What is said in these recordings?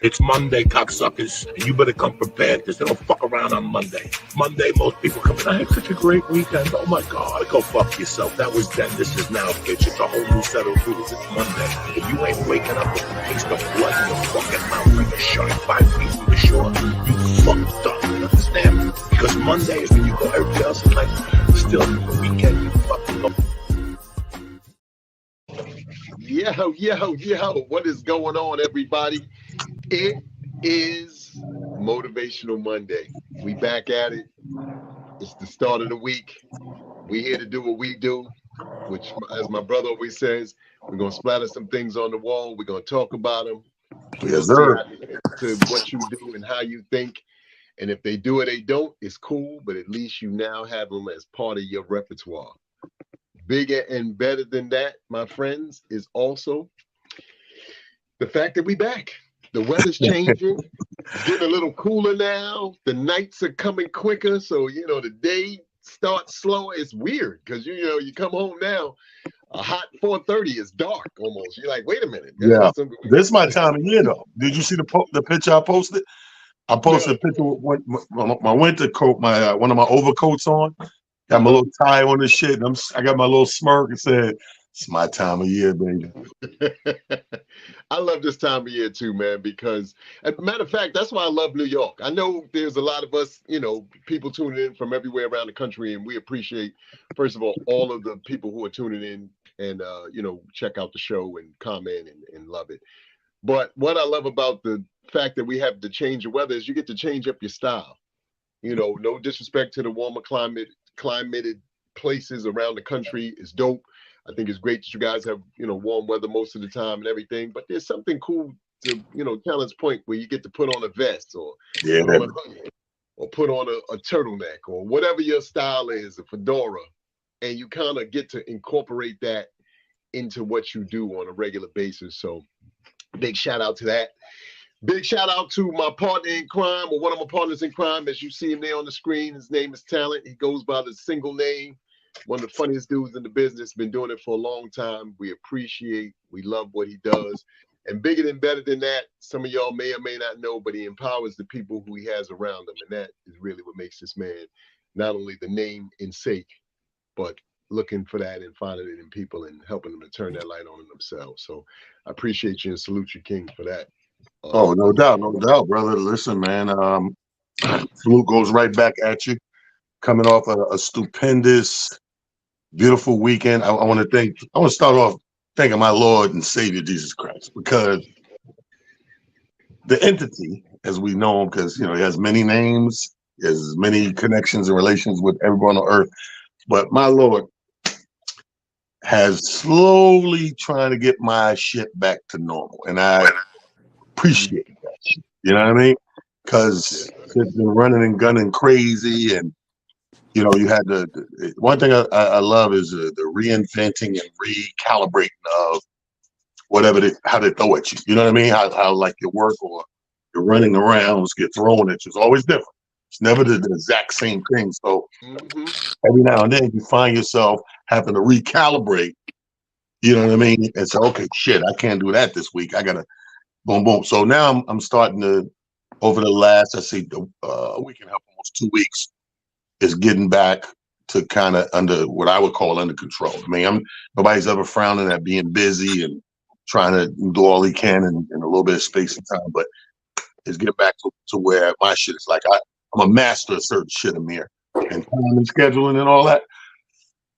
It's Monday, cocksuckers, and you better come prepared because they don't fuck around on Monday. Monday, most people come in, I had such a great weekend. Oh my God, go fuck yourself. That was then, this is now, bitch. It's a whole new set of rules. It's Monday. If you ain't waking up with the taste of blood in your fucking mouth like a shark 5 feet from the shore, you fucked up. You understand? Because Monday is when you go, everybody else is like, still the weekend, you fucking go. Yo, what is going on, everybody? It is Motivational Monday. We back at it. It's the start of the week. We here to do what we do, which, as my brother always says, we're going to splatter some things on the wall. We're going to talk about them. Yes, sir. To what you do and how you think. And if they do or they don't, it's cool, but at least you now have them as part of your repertoire. Bigger and better than that, my friends, is also the fact that we back. The weather's changing. It's getting a little cooler now. The nights are coming quicker. So, the day starts slower. It's weird because, you come home now, a hot 4:30 is dark almost. You're like, wait a minute. Yeah, this is my time of year, though. Did you see the picture I posted? I posted a picture with my winter coat, one of my overcoats on. Got my little tie on this shit. And I got my little smirk and said, it's my time of year, baby. I love this time of year too, man, because as a matter of fact, that's why I love New York. I know there's a lot of us, people tuning in from everywhere around the country, and we appreciate, first of all of the people who are tuning in and, check out the show and comment and love it. But what I love about the fact that we have to change the weather is you get to change up your style. No disrespect to the warmer climated places around the country is dope. I think it's great that you guys have, warm weather most of the time and everything, but there's something cool to, Talent's point where you get to put on a vest or put on a turtleneck or whatever your style is, a fedora, and you kind of get to incorporate that into what you do on a regular basis. So big shout out to that. Big shout out to my partner in crime, or one of my partners in crime, as you see him there on the screen. His name is Talent. He goes by the single name. One of the funniest dudes in the business. Been doing it for a long time. We love what he does. And bigger than better than that, some of y'all may or may not know, but he empowers the people who he has around him. And that is really what makes this man not only the name in sake, but looking for that and finding it in people and helping them to turn that light on in themselves. So I appreciate you and salute you, King, for that. No doubt, brother. Listen, man, salute goes right back at you. Coming off a stupendous, beautiful weekend. I want to start off thanking my Lord and Savior Jesus Christ, because the entity, as we know him, because he has many names, he has many connections and relations with everyone on earth, but my Lord has slowly trying to get my shit back to normal, and I appreciate that shit. You know what I mean? Because it's been running and gunning crazy, and you had one thing I love is the reinventing and recalibrating of how they throw at you. You know what I mean? How like your work or your running arounds get thrown at you. It's always different. It's never the exact same thing. So every now and then you find yourself having to recalibrate. You know what I mean? And say, okay, shit, I can't do that this week. I gotta boom, boom. So now I'm starting to, over the last, week and a half, almost 2 weeks, is getting back to kind of under what I would call under control. I mean, nobody's ever frowning at being busy and trying to do all he can in a little bit of space and time, but it's getting back to where my shit is like I'm a master of certain shit, Amir, and time and scheduling and all that.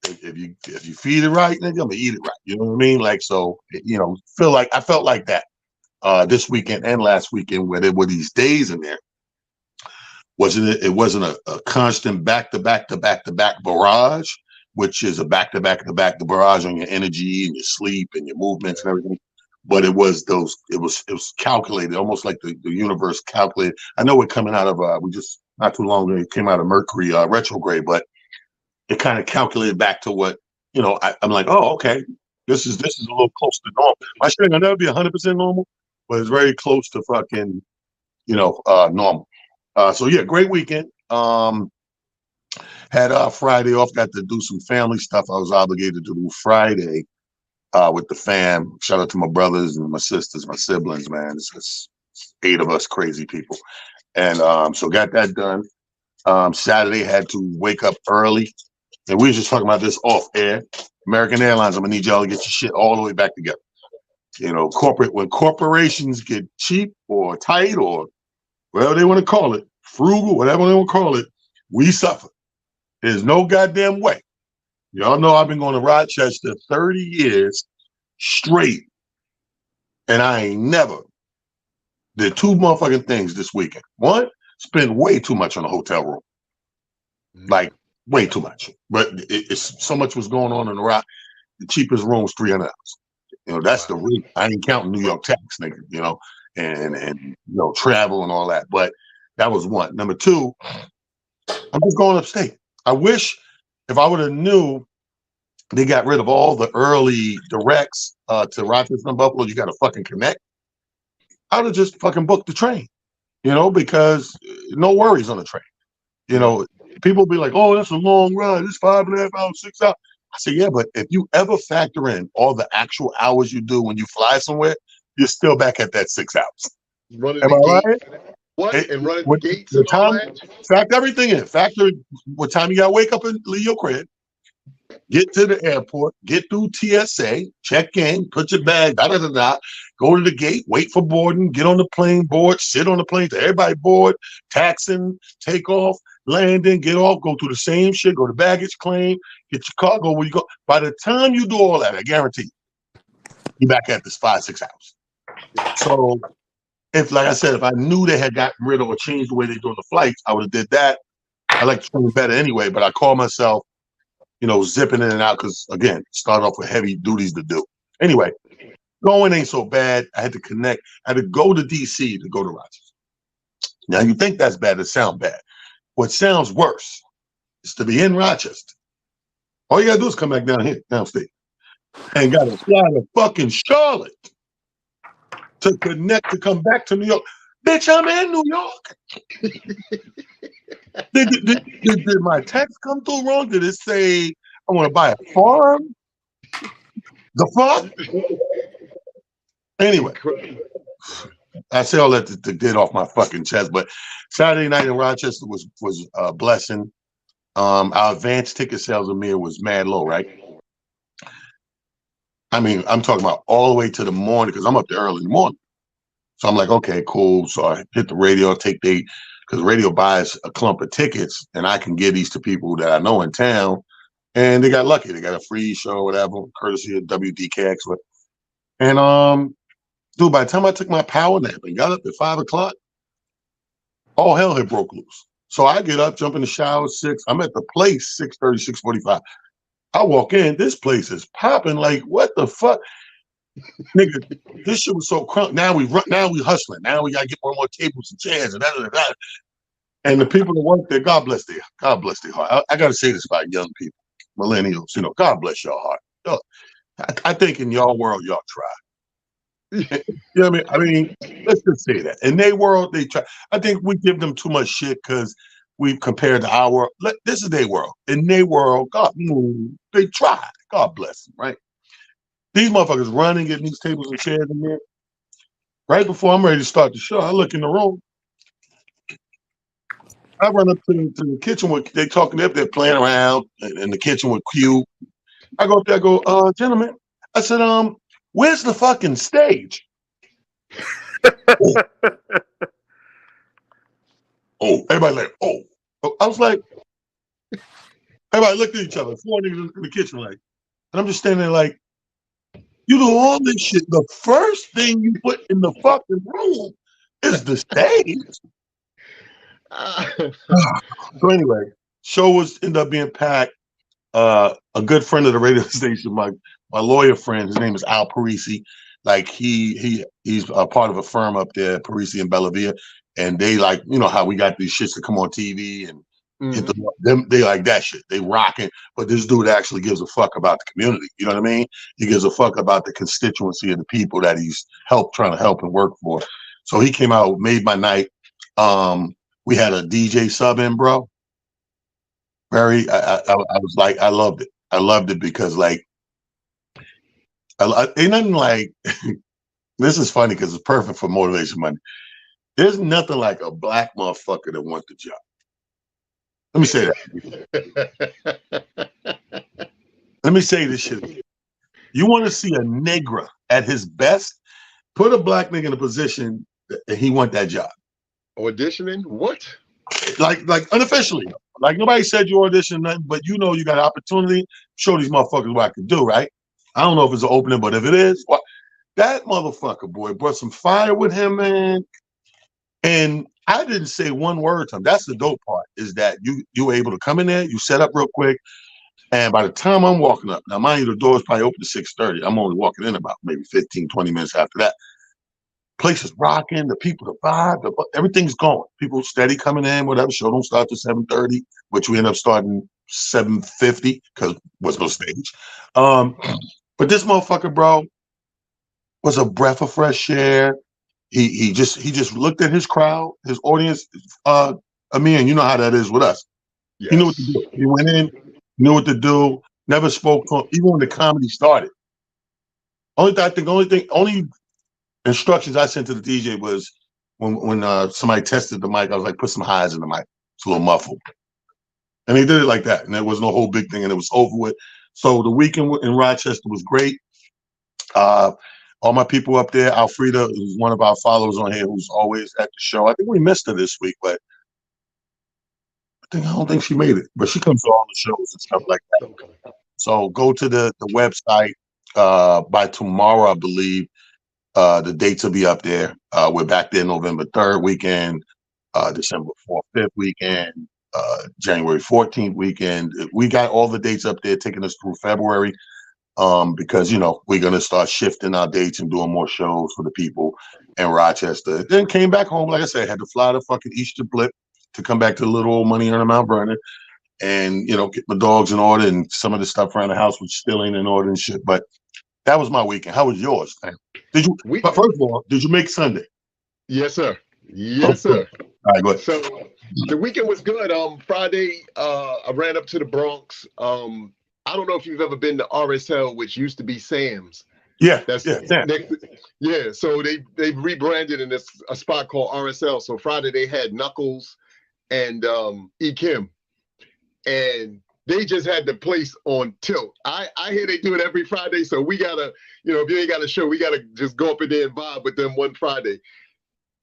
If you feed it right, nigga, I'm gonna eat it right. You know what I mean? Like, so I felt like that this weekend and last weekend, where there were these days in there. It wasn't a constant back-to-back barrage, which is a back-to-back the barrage on your energy and your sleep and your movements and everything. But it was calculated, almost like the universe calculated. I know we're coming out of we just not too long ago it came out of Mercury retrograde, but it kind of calculated back to what I'm like, oh, okay, this is a little close to normal. My shit ain't gonna never be 100% normal, but it's very close to fucking normal. So yeah, great weekend. Had Friday off, got to do some family stuff I was obligated to do Friday. with the fam. Shout out to my brothers and my sisters, my siblings, man. It's 8 of us crazy people. And so got that done. Saturday had to wake up early. And we were just talking about this off air. American Airlines, I'm gonna need y'all to get your shit all the way back together. When corporations get cheap or tight or whatever they want to call it, frugal, whatever they want to call it, we suffer. There's no goddamn way. Y'all know I've been going to Rochester 30 years straight, and I ain't never did 2 motherfucking things this weekend. One, spend way too much on a hotel room. Like, way too much. But it's so much was going on in the Rock. The cheapest room was $300. That's the rate. I ain't counting New York tax, nigga, and travel and all that. But that was one. Number two, I'm just going upstate. I wish if I would have knew they got rid of all the early directs to Rochester and Buffalo, you got to fucking connect. I would have just fucking booked the train, because no worries on the train. People be like, oh, that's a long ride. It's 5.5 hours, 6 hours. I say, yeah, but if you ever factor in all the actual hours you do when you fly somewhere, you're still back at that 6 hours. Running Am the I gate. right? What? And running the gates and all that? Factor everything in. Factor what time you got to wake up and leave your crib, get to the airport, get through TSA, check in, put your bag, da-da-da-da, go to the gate, wait for boarding, get on the plane, board, sit on the plane, to everybody board, taxing, take off, landing, get off, go through the same shit, go to baggage claim, get your car, go where you go. By the time you do all that, I guarantee you're back at this 5-6 hours. So like I said, if I knew they had gotten rid of or changed the way they're doing the flights, I would have did that. I like the train better anyway, but I call myself, zipping in and out because, again, start off with heavy duties to do. Anyway, going ain't so bad. I had to connect. I had to go to D.C. to go to Rochester. Now, you think that's bad. It sounds bad. What sounds worse is to be in Rochester. All you got to do is come back down here, downstate, and got to fly to fucking Charlotte to connect to come back to New York. Bitch, I'm in New York. Did my text come through wrong? Did it say I want to buy a farm? The fuck? Anyway, I say all that to get off my fucking chest. But Saturday night in Rochester was a blessing. Our advanced ticket sales, Amir, was mad low, right? I mean, I'm talking about all the way to the morning because I'm up there early in the morning. So I'm like, okay, cool. So I hit the radio, because radio buys a clump of tickets, and I can give these to people that I know in town. And they got lucky. They got a free show or whatever, courtesy of WDKX. And dude, by the time I took my power nap and got up at 5 o'clock, all hell had broke loose. So I get up, jump in the shower, 6. I'm at the place 6:30, 6:45. I walk in, this place is popping. Like, what the fuck? Nigga, this shit was so crunk. Now we hustling. Now we gotta get more tables and chairs and that. And the people that work there, God bless their heart. I gotta say this about young people, millennials. God bless your heart. Yo, I think in y'all world, y'all try. You know what I mean? Let's just say that. In their world, they try. I think we give them too much shit because we compared to our world. This is their world. In their world, they try. God bless them, right? These motherfuckers running, getting these tables and chairs in there. Right before I'm ready to start the show, I look in the room. I run up to the kitchen where they talking up, they're playing around in the kitchen with Q. I go up there, gentlemen. I said, where's the fucking stage? Everybody like, I was like, everybody looked at each other, 4 niggas in the kitchen, like, and I'm just standing there like, you do all this shit. The first thing you put in the fucking room is the stage. So anyway, show ended up being packed. A good friend of the radio station, my lawyer friend, his name is Al Parisi. Like he's a part of a firm up there, Parisi and Bellavia, and they like, how we got these shits to come on TV and hit them. They like that shit. They rocking, but this dude actually gives a fuck about the community. You know what I mean? He gives a fuck about the constituency of the people that he's trying to help and work for. So he came out, made my night. We had a DJ sub in, bro. I was like, I loved it. I loved it because like Ain't nothing like this is funny because it's perfect for motivation money. There's nothing like a black motherfucker that wants the job. Let me say that. Let me say this shit. You want to see a nigger at his best? Put a black nigga in a position that he want that job. Auditioning? What? Like unofficially. Like nobody said you auditioned nothing, but you know you got an opportunity. Show these motherfuckers what I can do, right? I don't know if it's an opening, but if it is, what that motherfucker boy brought some fire with him, man. And I didn't say one word to him. That's the dope part, is that you were able to come in there, you set up real quick, and by the time I'm walking up, now mind you, the door's probably open at 6:30. I'm only walking in about maybe 15, 20 minutes after that. Place is rocking, the people, the vibe, everything's going. People steady coming in, whatever. Show don't start till 7:30, which we end up starting 7:50 because was no stage. But this motherfucker, bro, was a breath of fresh air. He just looked at his crowd, his audience. Amir, you know how that is with us. Yes. He knew what to do. He went in, knew what to do, never spoke to him, even when the comedy started. Only instructions I sent to the DJ was when somebody tested the mic, I was like, put some highs in the mic. It's a little muffled. And he did it like that. And there was no whole big thing, and it was over with. So the weekend in Rochester was great. All my people up there, Alfreda is one of our followers on here who's always at the show. I think we missed her this week, but I don't think she made it. But she comes to all the shows and stuff like that. Okay. So go to the website by tomorrow, I believe. The dates will be up there. We're back there November 3rd weekend, December 4th, 5th weekend, January 14th weekend. We got all the dates up there taking us through February because, you know, we're going to start shifting our dates and doing more shows for the people in Rochester. Then came back home, like I said, had to fly to fucking Easter Blip to come back to the little old money earner Mount Vernon and, you know, get my dogs in order and some of the stuff around the house was still ain't in order and shit. But that was my weekend. How was yours, man? Did you? But first of all, did you make Sunday? Yes, sir. Yes, sir. All right, go ahead. So the weekend was good. Friday, I ran up to the Bronx. I don't know if you've ever been to RSL, which used to be Sam's. Yeah, That's yeah. yeah. So they've rebranded in this a spot called RSL. So Friday they had Knuckles and E Kim, and they just had the place on tilt. I hear they do it every Friday, so we gotta, you know, if you ain't got a show, we gotta just go up in there and vibe with them one Friday.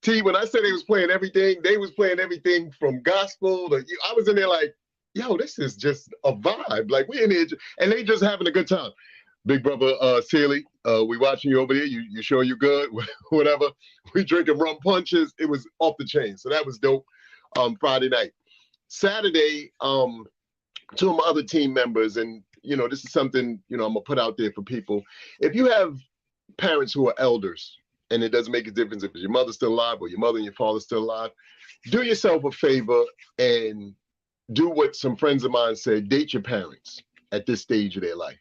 T, when I said they was playing everything, they was playing everything from gospel to. I was in there like, yo, this is just a vibe. Like we in here, and they just having a good time. Big brother Sealy, we watching you over there. You sure you good? Whatever. We drinking rum punches. It was off the chain, so that was dope. Friday night, Saturday. Two of my other team members, and you know, this is something, you know, I'm gonna put out there for people. If you have parents who are elders, and it doesn't make a difference if your mother's still alive or your mother and your father's still alive, do yourself a favor and do what some friends of mine said: date your parents at this stage of their life.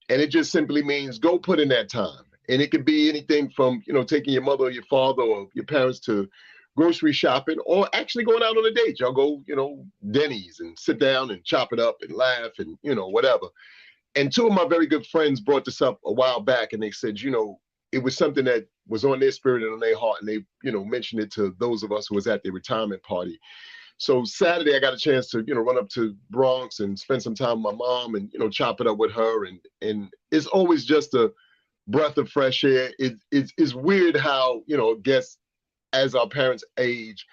And it just simply means go put in that time. And it could be anything from, you know, taking your mother or your father or your parents to grocery shopping, or actually going out on a date. Y'all go, you know, Denny's and sit down and chop it up and laugh and, you know, whatever. And two of my very good friends brought this up a while back, and they said, you know, it was something that was on their spirit and on their heart, and they, you know, mentioned it to those of us who was at their retirement party. So Saturday, I got a chance to, you know, run up to Bronx and spend some time with my mom and, you know, chop it up with her. And it's always just a breath of fresh air. It's weird how, you know, I guess as our parents age,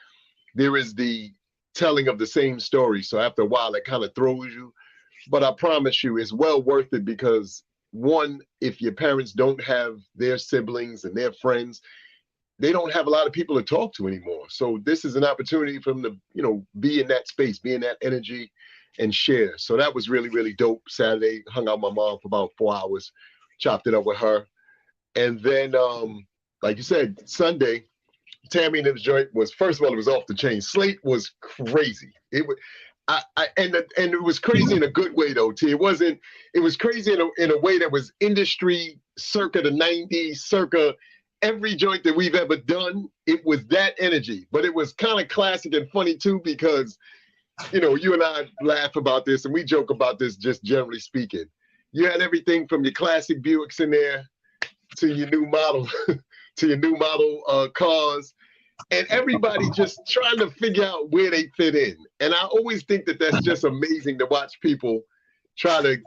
there is the telling of the same story. So after a while, it kind of throws you. But I promise you, it's well worth it because, one, if your parents don't have their siblings and their friends, they don't have a lot of people to talk to anymore. So this is an opportunity for them to, you know, be in that space, be in that energy and share. So that was really, really dope. Saturday, hung out with my mom for about 4 hours, chopped it up with her. And then, like you said, Sunday, Tammy and his joint was, first of all, it was off the chain. Slate was crazy. It was, and it was crazy in a good way though, T. It was crazy in a way that was industry circa the 90s, circa every joint that we've ever done. It was that energy, but it was kind of classic and funny too, because, you know, you and I laugh about this and we joke about this just generally speaking. You had everything from your classic Buicks in there to your new model, to your new model cars, and everybody just trying to figure out where they fit in. And I always think that that's just amazing to watch people try to,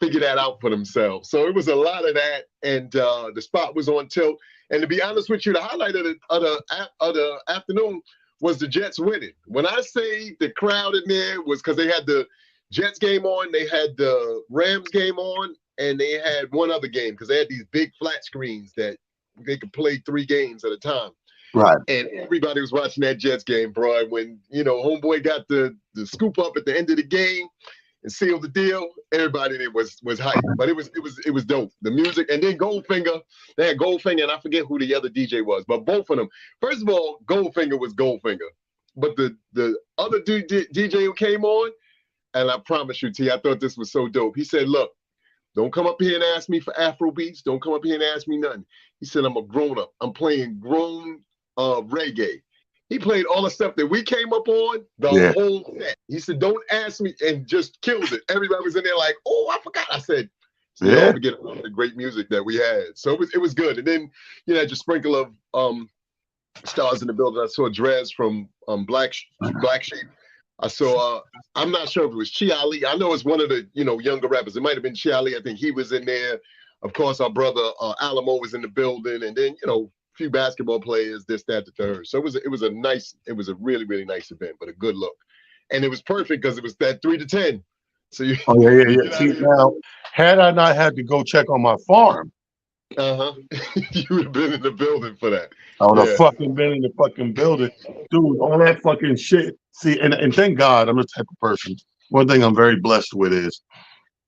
figure that out for themselves. So it was a lot of that, and the spot was on tilt. And to be honest with you, the highlight of the afternoon was the Jets winning. When I say the crowd in there was because they had the Jets game on, they had the Rams game on, and they had one other game because they had these big flat screens that they could play 3 games at a time. Right. And everybody was watching that Jets game, bro. And when, homeboy got the scoop up at the end of the game and sealed the deal, everybody there was hyped. But it was dope. The music, and then Goldfinger, they had Goldfinger, and I forget who the other DJ was, but both of them. First of all, Goldfinger was Goldfinger. But the other DJ who came on, and I promise you, T, I thought this was so dope. He said, look, don't come up here and ask me for Afro beats. Don't come up here and ask me nothing. He said, I'm a grown-up. I'm playing grown reggae. He played all the stuff that we came up on, the whole set. He said, don't ask me, and just killed it. Everybody was in there like, oh, I forgot. I said, so you don't forget all the great music that we had. So it was good. And then, just sprinkle of stars in the building. I saw Drez from Black Sheep. I saw, I'm not sure if it was Chi Ali. I know it's one of the, younger rappers. It might have been Chi Ali. I think he was in there. Of course, our brother Alamo was in the building. And then, a few basketball players, this, that, the third. So it was a really, really nice event, but a good look. And it was perfect because it was that 3 to 10. So you. Oh, yeah. See, now, had I not had to go check on my farm, you would have been in the building for that. I would have fucking been in the fucking building. Dude, all that fucking shit. See, and thank God I'm the type of person. One thing I'm very blessed with is,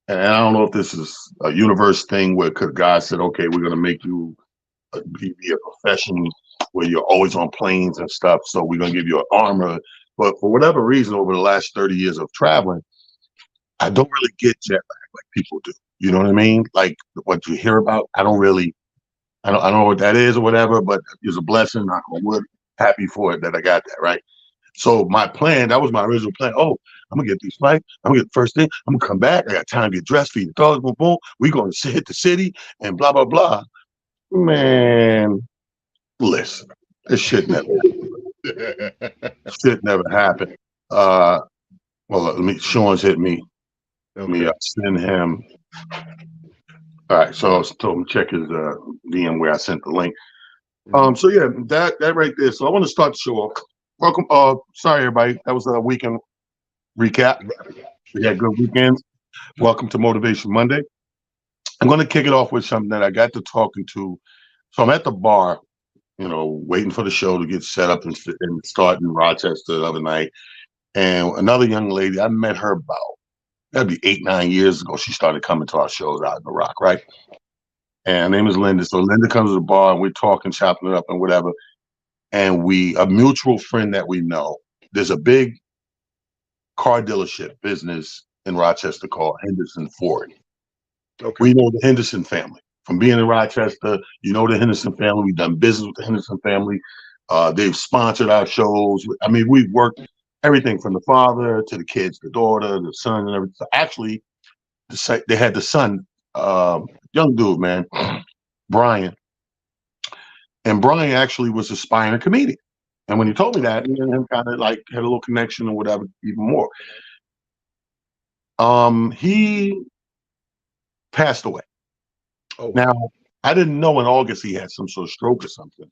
and I don't know if this is a universe thing where God said, okay, we're going to make you be a profession where you're always on planes and stuff. So we're going to give you an armor. But for whatever reason, over the last 30 years of traveling, I don't really get jet lag like people do. You know what I mean? Like what you hear about, I don't know what that is or whatever, but it's a blessing. I'm happy for it that I got that, right? So my plan, that was my original plan. Oh, I'm gonna get these flights. I'm gonna get the first thing. I'm gonna come back. I got time to get dressed, feed the dogs, boom, boom. We're gonna hit the city and blah, blah, blah. Man, listen, this shit never happened. Sean's hit me. Let me send him. All right, so told him check his DM where I sent the link. So yeah, that right there. So I want to start the show off. Welcome. Sorry everybody. That was a weekend recap. We had good weekends. Welcome to Motivation Monday. I'm going to kick it off with something that I got to talking to. So I'm at the bar, waiting for the show to get set up and start in Rochester the other night. And another young lady, I met her about, that'd be 8-9 years ago. She started coming to our shows out in the Rock, right? And her name is Linda. So Linda comes to the bar and we're talking, chopping it up and whatever. And a mutual friend that we know, there's a big car dealership business in Rochester called Henderson Ford. Okay. We know the Henderson family. From being in Rochester, the Henderson family. We've done business with the Henderson family. They've sponsored our shows. I mean, we've worked everything from the father to the kids, the daughter, the son, and everything. So actually, they had the son, young dude, man, Brian. And Brian actually was an aspiring comedian. And when he told me that, me and him kind of like had a little connection or whatever, even more. He passed away. Oh. Now, I didn't know in August he had some sort of stroke or something.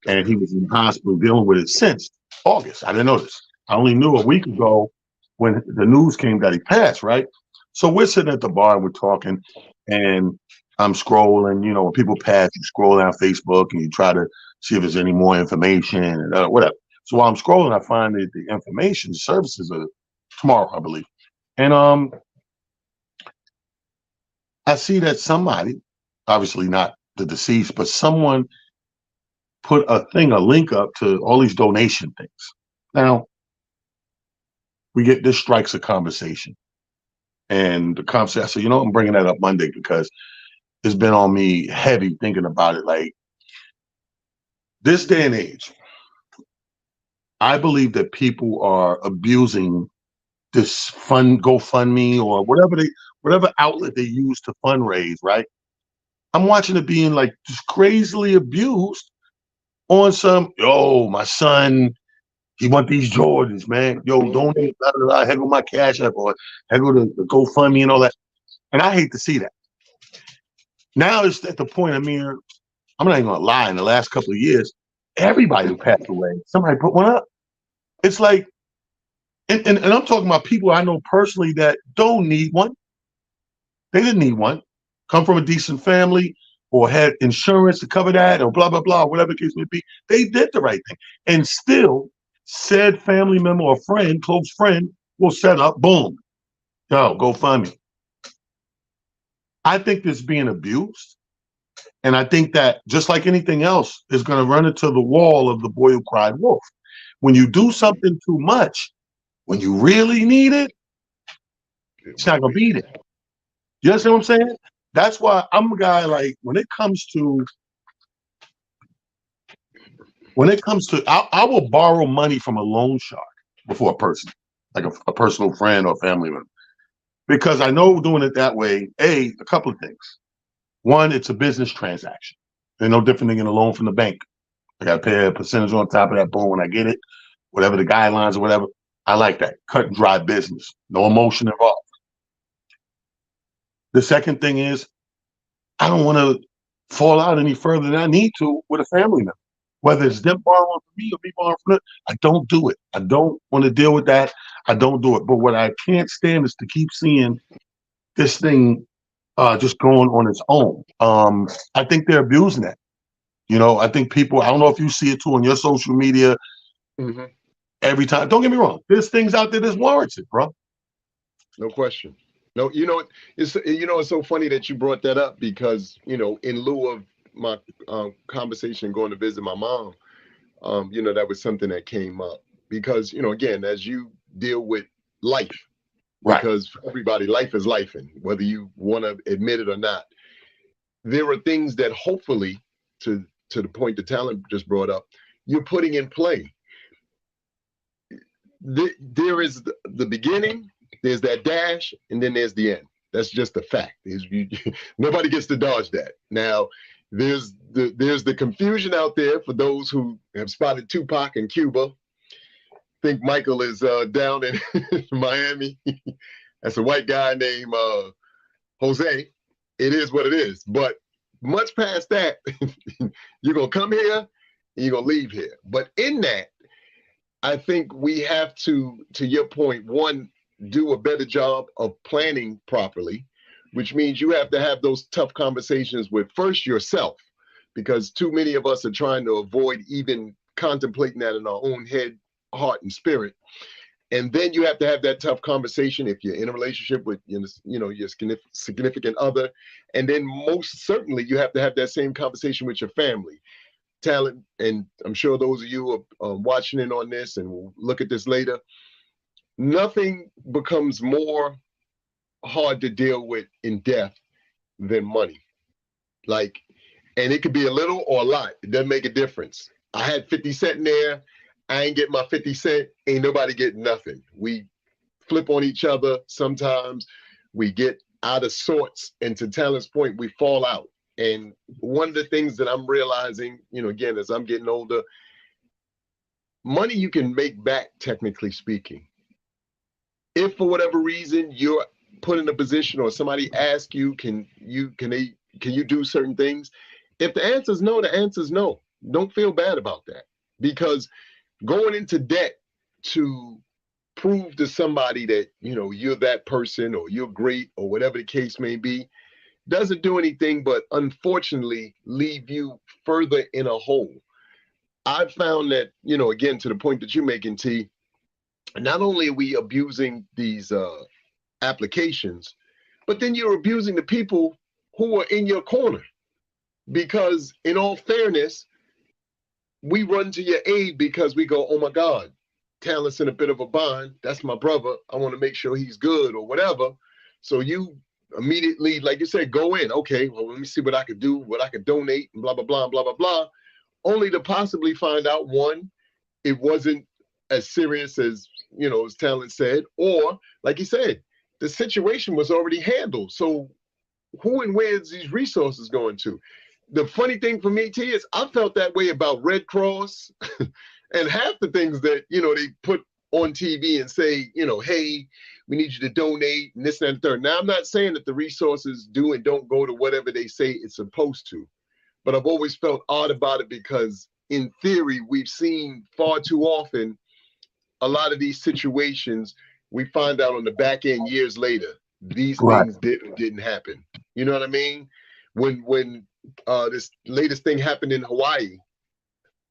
And he was in the hospital dealing with it since August. I didn't know this. I only knew a week ago when the news came that he passed, right? So we're sitting at the bar and we're talking, and I'm scrolling, when people pass, you scroll down Facebook and you try to see if there's any more information and whatever. So while I'm scrolling, I find that the information services are tomorrow, I believe. And I see that somebody, obviously not the deceased, but someone put a link up to all these donation things. Now, this strikes a conversation. And the conversation, I said, I'm bringing that up Monday because it's been on me heavy thinking about it. Like, this day and age, I believe that people are abusing this GoFundMe or whatever outlet they use to fundraise, right? I'm watching it being like just crazily abused on some, yo, my son, he want these Jordans, man. Yo, donate, blah, blah, blah, here go my cash app or here go the GoFundMe and all that. And I hate to see that. Now it's at the point, I mean, I'm not even gonna lie, in the last couple of years, everybody who passed away, somebody put one up. It's like, and I'm talking about people I know personally that don't need one. They didn't need one. Come from a decent family or had insurance to cover that or blah, blah, blah, whatever the case may be. They did the right thing. And still, said family member or friend, close friend, will set up, boom, yo, go fund me. I think this being abused. And I think that just like anything else is going to run into the wall of the boy who cried wolf. When you do something too much, when you really need it, it's not going to be there. You understand what I'm saying? That's why I'm a guy like when it comes to, I will borrow money from a loan shark before a person, like a personal friend or family member, because I know doing it that way, a couple of things. One, it's a business transaction. They're no different than getting a loan from the bank. I got to pay a percentage on top of that, boom, when I get it, whatever the guidelines or whatever. I like that. Cut and dry business. No emotion involved. The second thing is, I don't want to fall out any further than I need to with a family member. Whether it's them borrowing from me or me borrowing from them, I don't do it. I don't want to deal with that. I don't do it. But what I can't stand is to keep seeing this thing just going on its own. I think they're abusing that. You know, I think people, I don't know if you see it too on your social media every time. Don't get me wrong. There's things out there that's warranted, bro. No question. No, it's so funny that you brought that up because, in lieu of my conversation going to visit my mom, that was something that came up because, again, as you deal with life, because for everybody, life is life, and whether you want to admit it or not, there are things that hopefully, to the point the talent just brought up, you're putting in play. There is the beginning, there's that dash, and then there's the end. That's just a fact. Nobody gets to dodge that. Now, there's the confusion out there for those who have spotted Tupac in Cuba. Think Michael is down in Miami. That's a white guy named Jose. It is what it is. But much past that, you're going to come here and you're going to leave here. But in that, I think we have to your point, one, do a better job of planning properly, which means you have to have those tough conversations with first yourself, because too many of us are trying to avoid even contemplating that in our own head, heart, and spirit. And then you have to have that tough conversation if you're in a relationship with your significant other. And then most certainly you have to have that same conversation with your family. Talent, and I'm sure those of you are watching in on this and will look at this later. Nothing becomes more hard to deal with in death than money. And it could be a little or a lot. It doesn't make a difference. I had 50 cents in there. I ain't getting my 50 cents. Ain't nobody getting nothing. We flip on each other. Sometimes we get out of sorts. And to Talent's point, we fall out. And one of the things that I'm realizing, again, as I'm getting older, money you can make back, technically speaking. If for whatever reason you're put in a position or somebody asks you, can you do certain things? If the answer is no, the answer is no. Don't feel bad about that, because going into debt to prove to somebody that, you're that person or you're great or whatever the case may be, doesn't do anything but unfortunately leave you further in a hole. I've found that, again, to the point that you're making, T, not only are we abusing these applications, but then you're abusing the people who are in your corner. Because in all fairness, we run to your aid because we go, oh my God, Talent's in a bit of a bind. That's my brother. I want to make sure he's good or whatever. So you immediately, like you said, go in. Okay, well, let me see what I could do, what I could donate, and blah, blah, blah, blah, blah, blah. Only to possibly find out, one, it wasn't as serious as, as Talent said, or like he said, the situation was already handled. So who and where's these resources going to? The funny thing for me, T, is I felt that way about Red Cross and half the things that, they put on TV and say, hey, we need you to donate and this and that and third. Now, I'm not saying that the resources do and don't go to whatever they say it's supposed to, but I've always felt odd about it because in theory, we've seen far too often a lot of these situations, we find out on the back end years later, these Right. things didn't happen. You know what I mean? When this latest thing happened in Hawaii,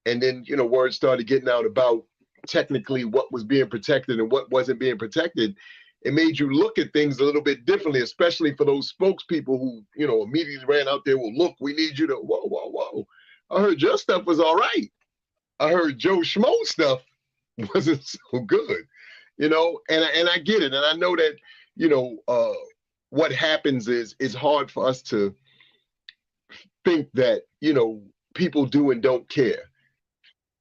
and then word started getting out about technically what was being protected and what wasn't being protected, it made you look at things a little bit differently, especially for those spokespeople who immediately ran out there. Well, look, we need you to whoa. I heard your stuff was all right. I heard Joe Schmo stuff wasn't so good, and I get it, and I know that what happens is it's hard for us to think that people do and don't care,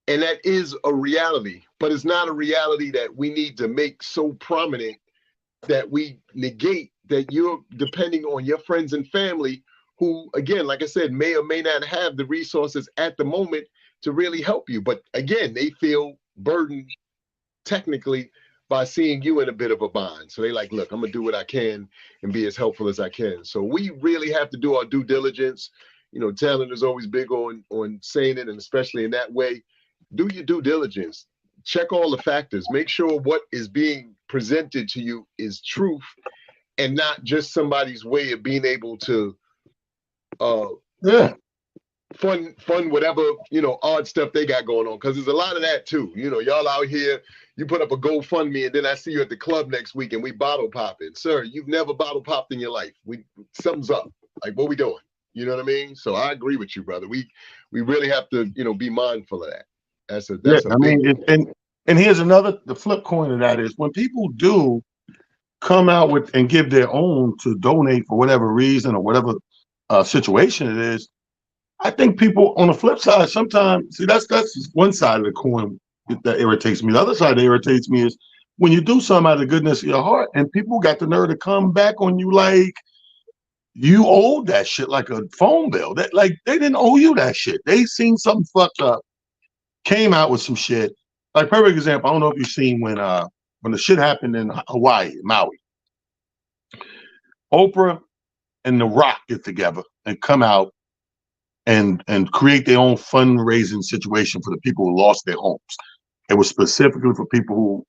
and that is a reality, but it's not a reality that we need to make so prominent that we negate that you're depending on your friends and family who, again, like I said, may or may not have the resources at the moment to really help you, but again, they feel burdened technically by seeing you in a bit of a bind. So they like, look, I'm gonna do what I can and be as helpful as I can. So we really have to do our due diligence. Talent is always big on saying it, and especially in that way, do your due diligence. Check all the factors. Make sure what is being presented to you is truth and not just somebody's way of being able to Yeah. fund whatever odd stuff they got going on, because there's a lot of that too. Y'all out here, you put up a GoFundMe and then I see you at the club next week and we bottle popping. Sir, you've never bottle popped in your life. Something's up. Like, what we doing? You know what I mean? So I agree with you, brother. We really have to be mindful of that. That's a I big mean, and here's the flip coin of that is when people do come out with and give their own to donate for whatever reason or whatever situation it is. I think people on the flip side sometimes see that's one side of the coin that irritates me. The other side that irritates me is when you do something out of the goodness of your heart and people got the nerve to come back on you like you owed that shit like a phone bill. That like they didn't owe you that shit. They seen something fucked up, came out with some shit. Like perfect example, I don't know if you've seen when the shit happened in Hawaii, Maui. Oprah and The Rock get together and come out and create their own fundraising situation for the people who lost their homes. It was specifically for people who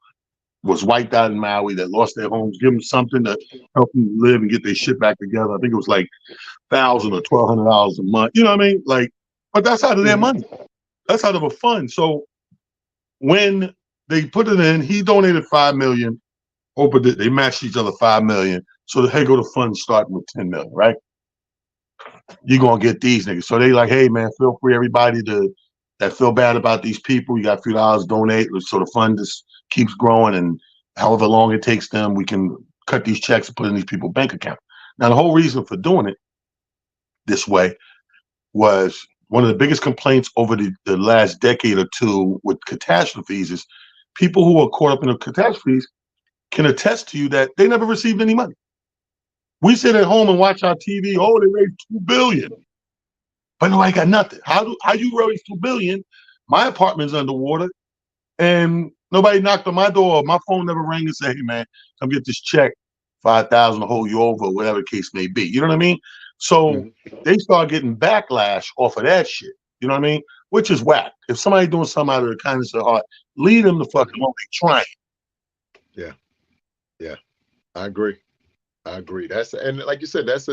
was wiped out in Maui that lost their homes. Give them something to help them live and get their shit back together. I think it was like $1,000 or $1,200 a month. You know what I mean? Like, but that's out of their money. That's out of a fund. So when they put it in, he donated $5 million. Oprah did. They matched each other $5 million. So the hey go to fund starting with $10 million, right? You're gonna get these niggas. So they like, hey man, feel free everybody that feel bad about these people. You got a few dollars donate, so the fund just keeps growing, and however long it takes them, we can cut these checks and put in these people's bank account. Now the whole reason for doing it this way was one of the biggest complaints over the last decade or two with catastrophes is people who are caught up in the catastrophes can attest to you that they never received any money. We sit at home and watch our TV. Oh, they raised $2 billion, but nobody got nothing. How you raise $2 billion? My apartment's underwater, and nobody knocked on my door. My phone never rang and said, "Hey man, come get this check, 5,000 to hold you over," whatever the case may be. You know what I mean? So they start getting backlash off of that shit. You know what I mean? Which is whack. If somebody doing something out of the kindness of their heart, leave them the fuck alone. They trying. Yeah, I agree. That's, and like you said, it's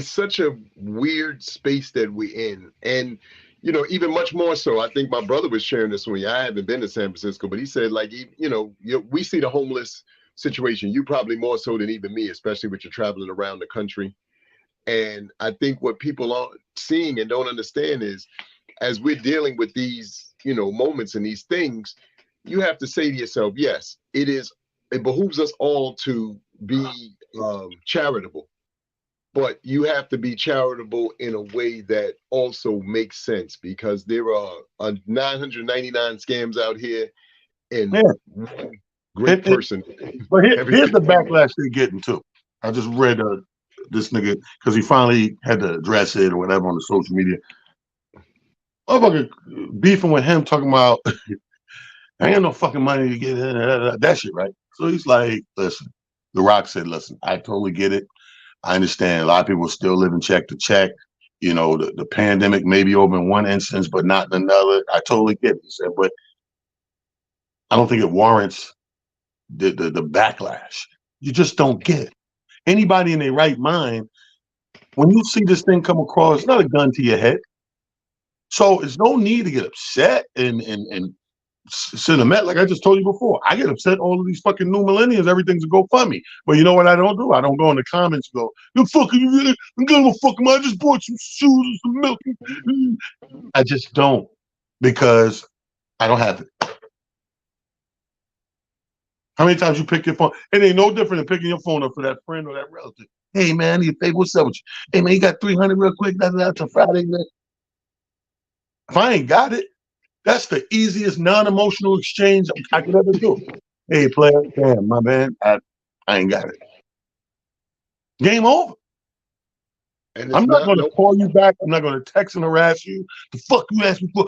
such a weird space that we're in, and even much more so. I think my brother was sharing this with me. I haven't been to San Francisco, but he said like we see the homeless situation. You probably more so than even me, especially with you traveling around the country. And I think what people are seeing and don't understand is, as we're dealing with these moments and these things, you have to say to yourself, yes, it behooves us all to be charitable, but you have to be charitable in a way that also makes sense, because there are 999 scams out here, and great person. But here's the Everything. backlash they're getting too. I just read this nigga because he finally had to address it or whatever on the social media. Motherfucker beefing with him, talking about I ain't got no fucking money to get in that shit, right? So he's like, listen, The Rock said, listen, I totally get it. I understand a lot of people still living check to check. You know, the pandemic may be over in one instance, but not in another. I totally get it. He said, but I don't think it warrants the backlash. You just don't get it. Anybody in their right mind, when you see this thing come across, it's not a gun to your head. So there's no need to get upset and sentiment. Like I just told you before, I get upset all of these fucking new millennials. Everything's a GoFundMe. But you know what I don't do? I don't go in the comments and go, you fucking, you really, I'm gonna fucking, I just bought some shoes and some milk. I just don't because I don't have it. How many times you pick your phone? It ain't no different than picking your phone up for that friend or that relative. Hey man, hey, what's up with you? Hey man, you got 300 real quick? That's a Friday, man. If I ain't got it, that's the easiest non-emotional exchange I could ever do. Hey player, damn, my man, I ain't got it. Game over. And it's I'm not not going to call you back. I'm not going to text and harass you. The fuck you asked me for?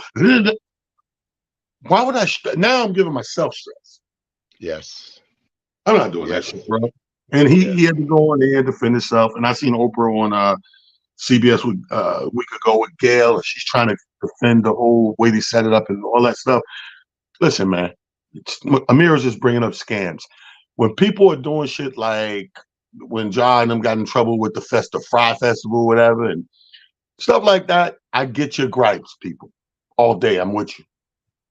Why would I? Now I'm giving myself stress. Yes. I'm not doing that shit, bro. And he had to go on there to finish up. And I seen Oprah on CBS a week ago with Gail, and she's trying to defend the whole way they set it up and all that stuff. Listen, man, Amir is just bringing up scams. When people are doing shit like when John and them got in trouble with the Fry Festival, whatever, and stuff like that, I get your gripes, people. All day, I'm with you.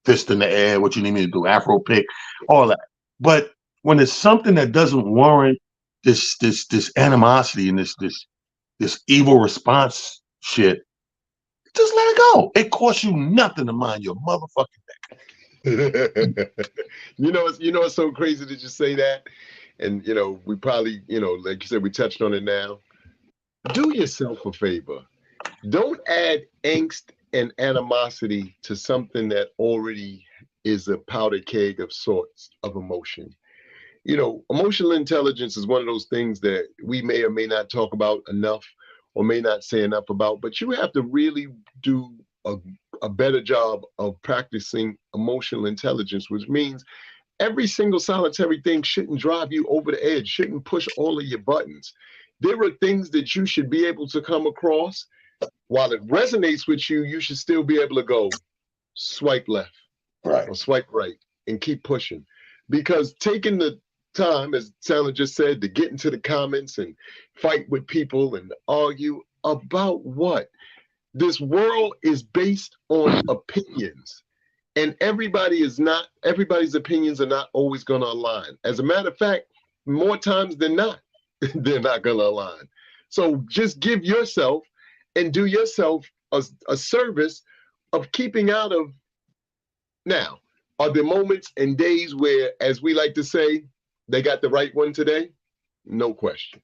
Fist in the air, what you need me to do, Afro pick, all that. But when it's something that doesn't warrant this animosity and this evil response shit, just let it go. It costs you nothing to mind your motherfucking you know, it's so crazy that you say that. And we probably, like you said, we touched on it now. Do yourself a favor. Don't add angst and animosity to something that already is a powder keg of sorts of emotion. Emotional intelligence is one of those things that we may or may not talk about enough or may not say enough about, but you have to really do a better job of practicing emotional intelligence, which means every single solitary thing shouldn't drive you over the edge, shouldn't push all of your buttons. There are things that you should be able to come across. While it resonates with you, you should still be able to go swipe left or swipe right and keep pushing. Because taking the time, as Sandra just said, to get into the comments and fight with people and argue about what? This world is based on opinions. And everybody's opinions are not always going to align. As a matter of fact, more times than not, they're not going to align. So just give yourself and do yourself a service of keeping out of. Now, are there moments and days where, as we like to say, they got the right one today? No question.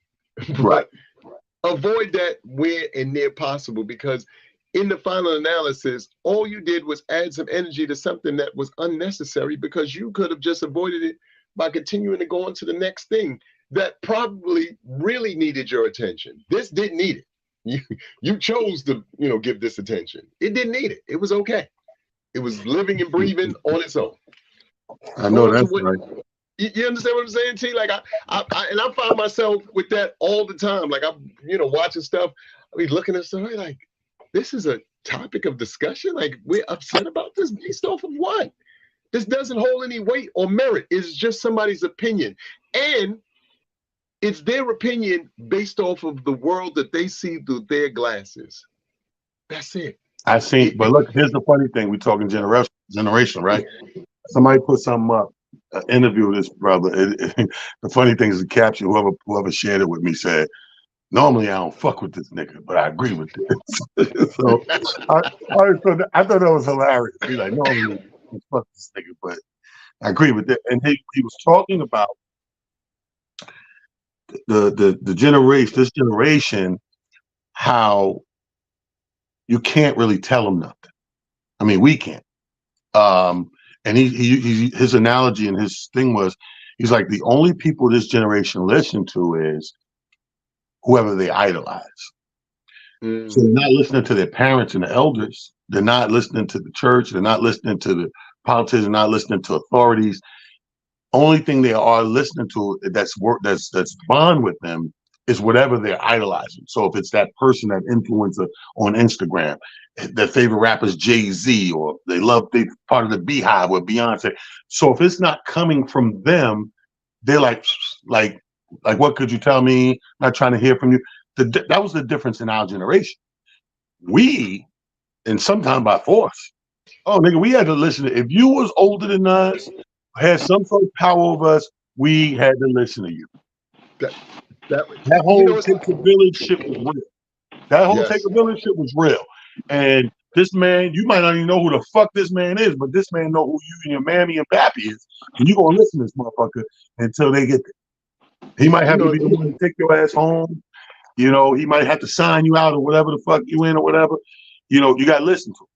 Right. But avoid that where and near possible, because in the final analysis, all you did was add some energy to something that was unnecessary, because you could have just avoided it by continuing to go on to the next thing that probably really needed your attention. This didn't need it. You chose to, give this attention. It didn't need it. It was okay. It was living and breathing on its own. I know that's right. You understand what I'm saying, T? Like I find myself with that all the time. Like I'm, watching stuff. I mean, looking at stuff like, this is a topic of discussion. Like we're upset about this based off of what? This doesn't hold any weight or merit. It's just somebody's opinion, and it's their opinion based off of the world that they see through their glasses. That's it. I see. But look, here's the funny thing. We're talking generation, right? Somebody put something up. Interview this brother. The funny thing is the caption, whoever shared it with me said, normally I don't fuck with this nigga, but I agree with this. So I thought that was hilarious. He's like, normally I don't fuck this nigga, but I agree with it. And he was talking about the generation, this generation, how you can't really tell them nothing. I mean, we can't. And his analogy and his thing was, He's like, the only people this generation listen to is whoever they idolize. So they're not listening to their parents and the elders. They're not listening to the church. They're not listening to the politicians. They're not listening to authorities. Only thing they are listening to that's bond with them is whatever they're idolizing. So if it's that person, that influencer on Instagram, their favorite rapper is Jay-Z, or they part of the Beehive or Beyonce. So if it's not coming from them, they're like, what could you tell me? Not trying to hear from you. That was the difference in our generation. We, and sometimes by force, nigga, we had to listen to, if you was older than us, had some sort of power over us, we had to listen to you. That whole take a village shit was real. That whole take a village shit was real. And this man, you might not even know who the fuck this man is, but this man know who you and your mammy and pappy is. And you gonna listen to this motherfucker until they get there. He might have to be the one to take your ass home. You know, he might have to sign you out or whatever the fuck you in or whatever. You know, you got to listen to him.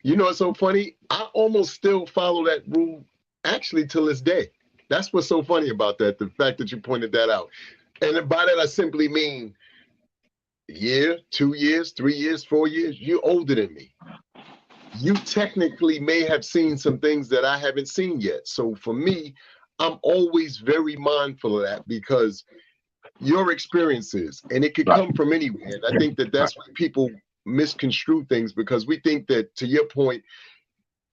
You know, it's so funny. I almost still follow that rule actually till this day. That's what's so funny about that. The fact that you pointed that out. And by that, I simply mean year, 2 years, 3 years, 4 years. You're older than me. You technically may have seen some things that I haven't seen yet. So for me, I'm always very mindful of that because your experiences, and it could come from anywhere. And I think that that's why people misconstrue things, because we think that, to your point,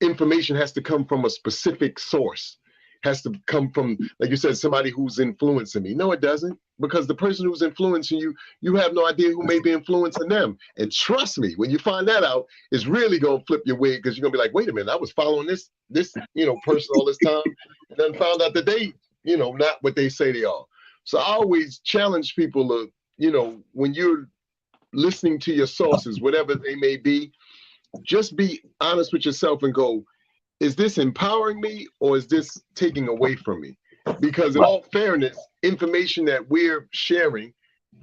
information has to come from a specific source, has to come from, like you said, somebody who's influencing me. No, it doesn't, because the person who's influencing you, you have no idea who may be influencing them. And trust me, when you find that out, it's really gonna flip your wig, because you're gonna be like, wait a minute, I was following this person all this time, and then found out that they, not what they say they are. So I always challenge people to, when you're listening to your sources, whatever they may be, just be honest with yourself and go, is this empowering me or is this taking away from me? Because in all fairness, information that we're sharing,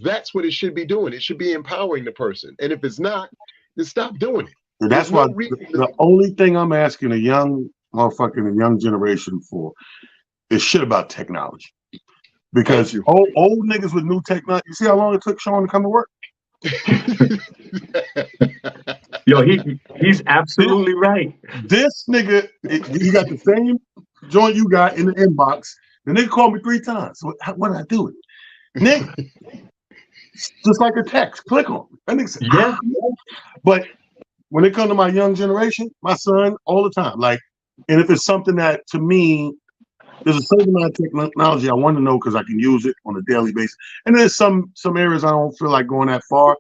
that's what it should be doing. It should be empowering the person. And if it's not, then stop doing it. And that's why the only thing I'm asking a young motherfucker in a young generation for is shit about technology. Because old niggas with new technology, you see how long it took Sean to come to work? Yo, he's absolutely right. This nigga, you got the same joint you got in the inbox. The nigga called me 3 times. So what did I do? Nigga, just like a text, click on it. That nigga said, yeah. But when it comes to my young generation, my son, all the time, like, and if it's something that to me, there's a certain amount of technology I want to know because I can use it on a daily basis. And there's some areas I don't feel like going that far.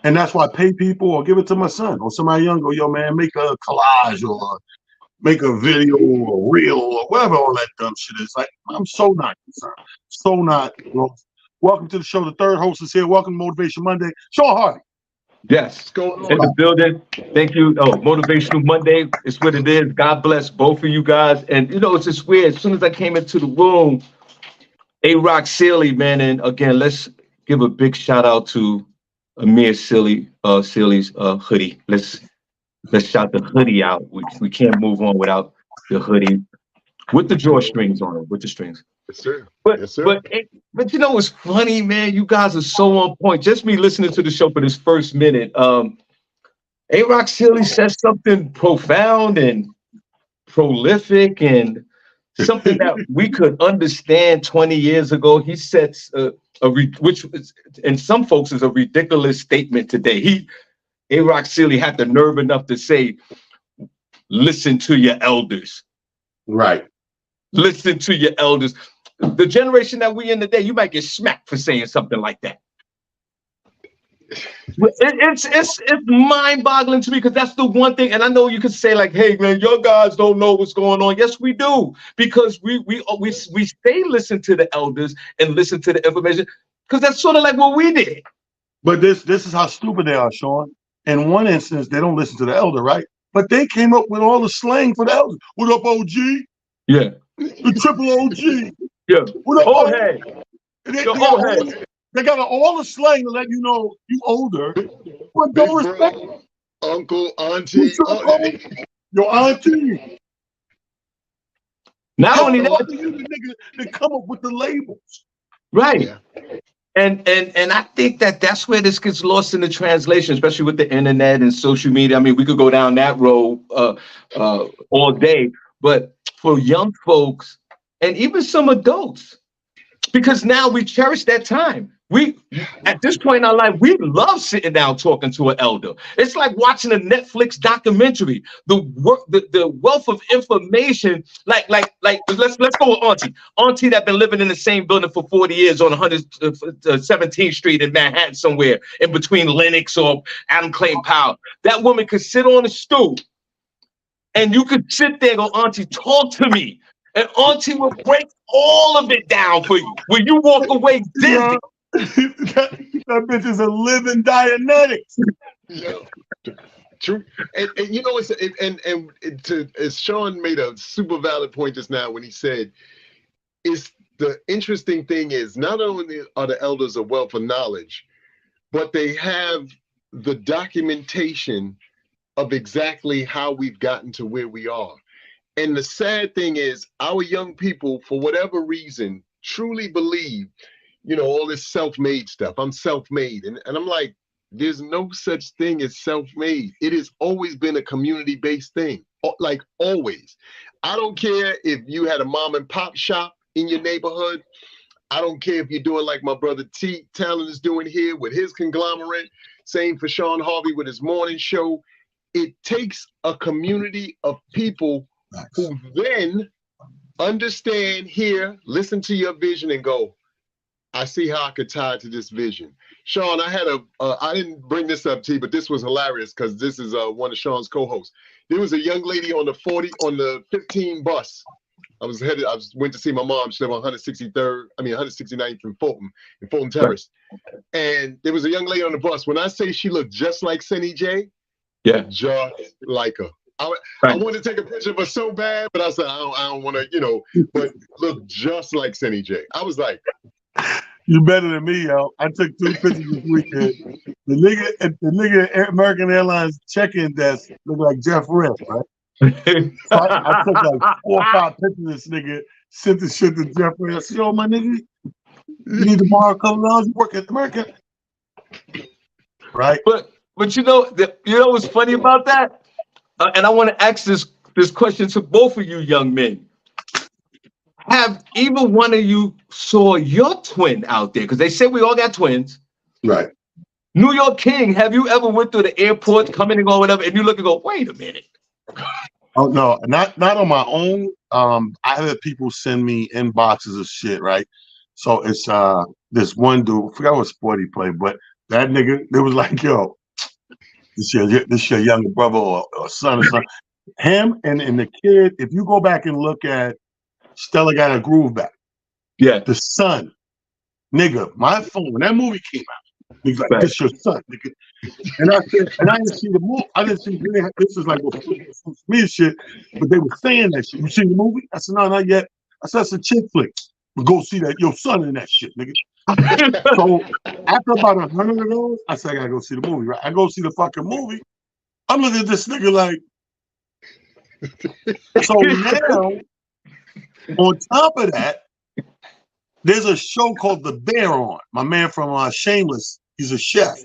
And that's why I pay people or give it to my son or somebody young. Go, yo, man, make a collage or make a video or reel or whatever all that dumb shit is. Like, I'm so not concerned. So not. Welcome to the show. The third host is here. Welcome to Motivation Monday. Sean Harvey. Yes, in the building. Thank you. Oh, Motivational Monday is what it is. God bless both of you guys. And it's just weird. As soon as I came into the room, A-Rock Sealy, man, and again, let's give a big shout out to Amir Sealy's hoodie. Let's shout the hoodie out. We can't move on without the hoodie with the drawstrings on it, with the strings. Yes, sir. But yes, sir. but it's funny, man. You guys are so on point. Just me listening to the show for this first minute. A-Rock Sealy says something profound and prolific and something that we could understand 20 years ago. He sets which and some folks is a ridiculous statement today. A-Rock Sealy had the nerve enough to say, "Listen to your elders." Right. Listen to your elders. The generation that we in today, you might get smacked for saying something like that. It's mind-boggling to me because that's the one thing. And I know you could say like, "Hey, man, your guys don't know what's going on." Yes, we do, because we stay listen to the elders and listen to the information because that's sort of like what we did. But this is how stupid they are, Sean. In one instance, they don't listen to the elder, right? But they came up with all the slang for the elders. What up, OG? Yeah. The triple OG. Yeah. What up, old head? They got all the slang to let you know you older, but don't respect them. Uncle, auntie, your auntie. Not How only the fuck that, are you the nigga that come up with the labels? right. Yeah. And I think that's where this gets lost in the translation, especially with the internet and social media. I mean, we could go down that road all day, but for young folks and even some adults, because now we cherish that time. We at this point in our life, we love sitting down talking to an elder. It's like watching a Netflix documentary. The wealth of information, like let's go with Auntie that been living in the same building for 40 years on 117th Street in Manhattan somewhere in between Lenox or Adam Clayton Powell. That woman could sit on a stool and you could sit there and go, Auntie, talk to me. And Auntie will break all of it down for you when you walk away dizzy. that bitch is a living Dianetics. Yeah. True. And you know, as Sean made a super valid point just now when he said, it's the interesting thing is not only are the elders a wealth of knowledge, but they have the documentation of exactly how we've gotten to where we are. And the sad thing is, our young people, for whatever reason, truly believe, you know, all this self-made stuff. I'm self-made. And I'm like, there's no such thing as self-made. It has always been a community-based thing, like always. I don't care if you had a mom and pop shop in your neighborhood. I don't care if you're doing like my brother T. Talon is doing here with his conglomerate. Same for Sean Harvey with his morning show. It takes a community of people who then understand, hear, listen to your vision and go, I see how I could tie it to this vision. Sean, I had I didn't bring this up to you, but this was hilarious because this is one of Sean's co-hosts. There was a young lady on the 15 bus. I went to see my mom. She lived on 169th in Fulton Terrace. Right. And there was a young lady on the bus. When I say she looked just like Cindy J, yeah, just like her. I wanted to take a picture of her so bad, but I said, I don't want to, you know, but look just like Cindy J. I was like, you better than me, yo. I took 2 pictures this weekend. The nigga at American Airlines check-in desk looked like Jeff Riff, right? So I took like 4 or 5 pictures of this nigga, sent the shit to Jeff Riff. I said, yo, my nigga, you need to borrow a couple of hours, you work at American. Right? But you know what's funny about that? And I want to ask this question to both of you young men. Have either one of you saw your twin out there? Because they say we all got twins. Right. New York King, have you ever went through the airport, coming and go, whatever, and you look and go, wait a minute. Oh no, not on my own. I had people send me inboxes of shit, right? So it's this one dude, I forgot what sport he played, but that nigga, it was like, yo, this your younger brother or son or something. Him and the kid, if you go back and look at Stella Got a Groove Back. Yeah. The son, nigga, my phone, when that movie came out, he's like, this your son, nigga. And I said, and I didn't see the movie. I didn't see this is like me shit, but they were saying that shit. You seen the movie? I said, no, not yet. I said, it's a chick flick. But go see that, your son in that shit, nigga. So after about 100 of those, I said, I gotta go see the movie, right? I go see the fucking movie. I'm looking at this nigga like, so now, on top of that, there's a show called The Bear on. My man from Shameless, he's a chef,